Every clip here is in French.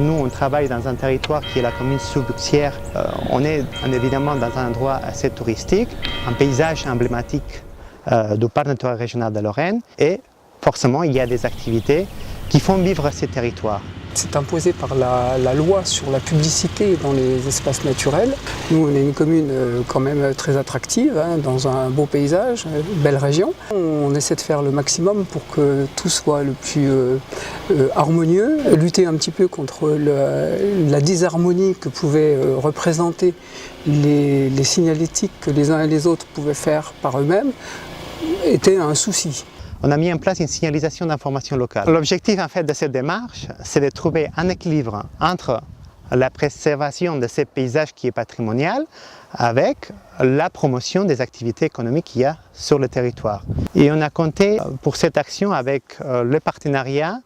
Nous, on travaille dans un territoire qui est la commune sous-Bouxières. On est évidemment dans un endroit assez touristique, un paysage emblématique du parc naturel régional de Lorraine et forcément, il y a des activités qui font vivre ces territoires. C'est imposé par la loi sur la publicité dans les espaces naturels. Nous, on est une commune quand même très attractive, dans un beau paysage, une belle région. On essaie de faire le maximum pour que tout soit le plus harmonieux, lutter un petit peu contre la disharmonie que pouvaient représenter les signalétiques que les uns et les autres pouvaient faire par eux-mêmes, était un souci. On a mis en place une signalisation d'information locale. L'objectif en fait de cette démarche, c'est de trouver un équilibre entre la préservation de ces paysages qui est patrimonial avec la promotion des activités économiques qu'il y a sur le territoire. Et on a compté pour cette action avec le partenariat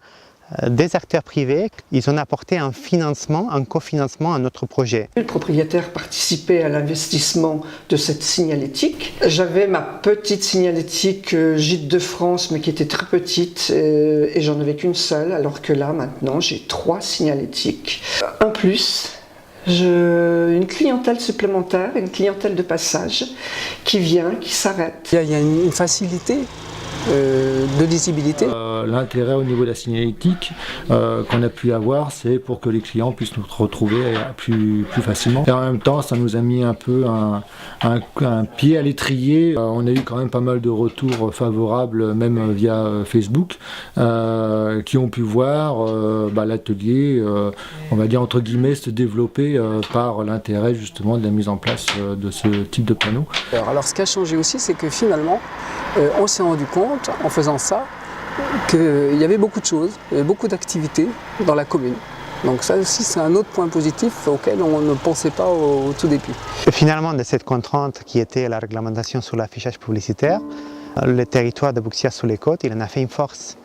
des acteurs privés. Ils ont apporté un financement, un cofinancement à notre projet. Le propriétaire participait à l'investissement de cette signalétique. J'avais ma petite signalétique Gîtes de France, mais qui était très petite, et j'en avais qu'une seule, alors que là, maintenant, j'ai 3 signalétiques. Un plus, une clientèle supplémentaire, une clientèle de passage, qui vient, qui s'arrête. Il y a une facilité de lisibilité. L'intérêt au niveau de la signalétique qu'on a pu avoir, c'est pour que les clients puissent nous retrouver plus facilement. Et en même temps, ça nous a mis un peu un pied à l'étrier. On a eu quand même pas mal de retours favorables, même via Facebook, qui ont pu voir l'atelier, on va dire entre guillemets, se développer par l'intérêt justement de la mise en place de ce type de panneau. Alors ce qui a changé aussi, c'est que finalement, on s'est rendu compte, en faisant ça, qu'il y avait beaucoup de choses, beaucoup d'activités dans la commune. Donc ça aussi, c'est un autre point positif auquel on ne pensait pas au tout début. Finalement, de cette contrainte qui était la réglementation sur l'affichage publicitaire, le territoire de Bouxières-sur-les-Côtes, il en a fait une force.